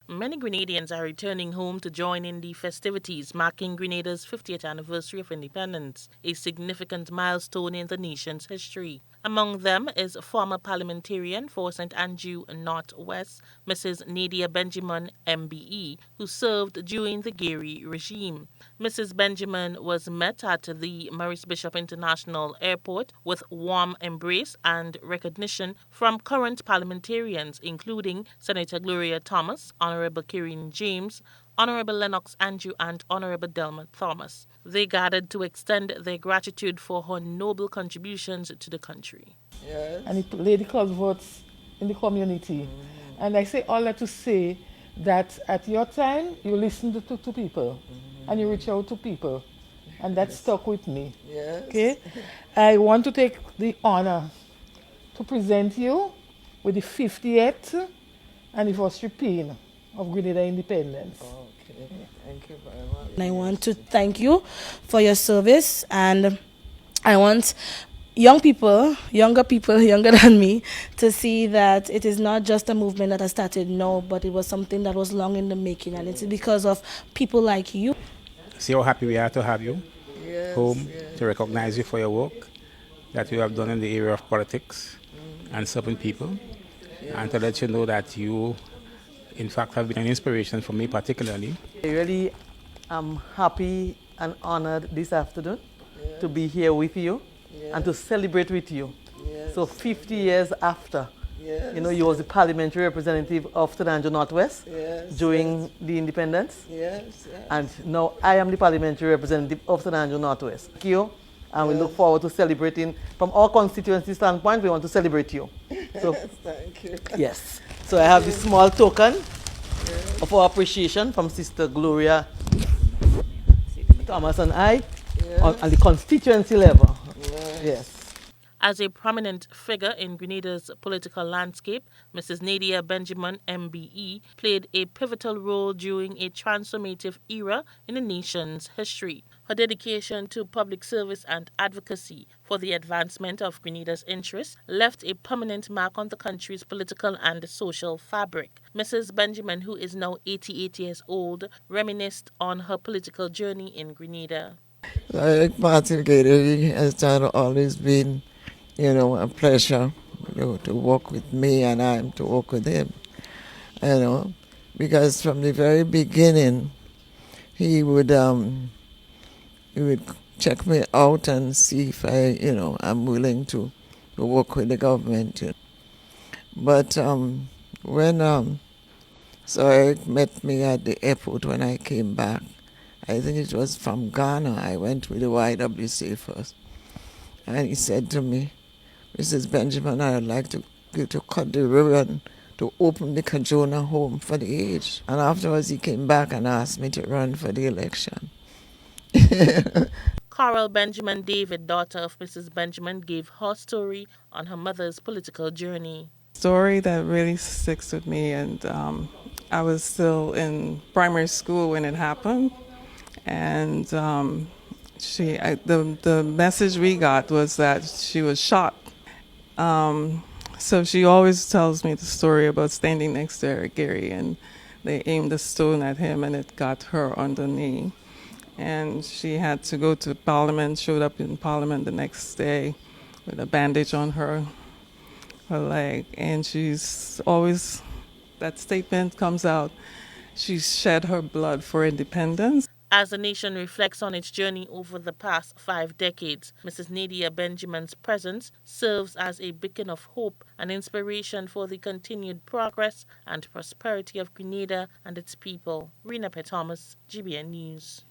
Many Grenadians are returning home to join in the festivities marking Grenada's 50th anniversary of independence, a significant milestone in the nation's history. Among them is former parliamentarian for St. Andrew North West, Mrs. Nadia Benjamin MBE, who served during the Gary regime. Mrs. Benjamin was met at the Maurice Bishop International Airport with warm embrace and recognition from current parliamentarians, including Senator Gloria Thomas, Honorable Kieran James, Honorable Lennox Andrew, and Honorable Delma Thomas. They gathered to extend their gratitude for her noble contributions to the country. Yes. And it laid the cause votes in the community. And I say all that to say that at your time, you listened to people and you reach out to people. And that stuck with me. Yes. Okay? I want to take the honor to present you with the 50th anniversary pin of Grenada independence. Okay, thank you very much. And I want to thank you for your service, and I want younger people, younger than me, to see that it is not just a movement that has started now, but it was something that was long in the making, and it's because of people like you. See how happy we are to have you home, to recognize you for your work that you have done in the area of politics and serving people, and to let you know that you, in fact, have been an inspiration for me particularly. I really am happy and honored this afternoon to be here with you and to celebrate with you. So 50 years after, you know, you was the parliamentary representative of St. Andrew North West during the independence. And now I am the parliamentary representative of St. Andrew North West. Thank you. And we look forward to celebrating. From our constituency standpoint, we want to celebrate you. So, Thank you. yes. So I have this small token of our appreciation from Sister Gloria Thomas and I on the constituency level. Yes. As a prominent figure in Grenada's political landscape, Mrs. Nadia Benjamin MBE played a pivotal role during a transformative era in the nation's history. Her dedication to public service and advocacy for the advancement of Grenada's interests left a permanent mark on the country's political and social fabric. Mrs. Benjamin, who is now 88 years old, reminisced on her political journey in Grenada. Like Martin Gary has always been, a pleasure, to work with me and I'm to work with him, because from the very beginning, he would check me out and see if I'm willing to work with the government. But when Eric met me at the airport when I came back, I think it was from Ghana. I went with the YWC first. And he said to me, Mrs. Benjamin, I would like you to cut the ribbon to open the Kajona home for the aged. And afterwards he came back and asked me to run for the election. Coral Benjamin David, daughter of Mrs. Benjamin, gave her story on her mother's political journey. Story that really sticks with me, and I was still in primary school when it happened, and the message we got was that she was shot. So she always tells me the story about standing next to Eric Gary, and they aimed a stone at him and it got her on the knee. And she had to go to Parliament, showed up in Parliament the next day with a bandage on her leg. And she's always, that statement comes out, she shed her blood for independence. As the nation reflects on its journey over the past 5 decades, Mrs. Nadia Benjamin's presence serves as a beacon of hope and inspiration for the continued progress and prosperity of Grenada and its people. Rena Thomas, GBN News.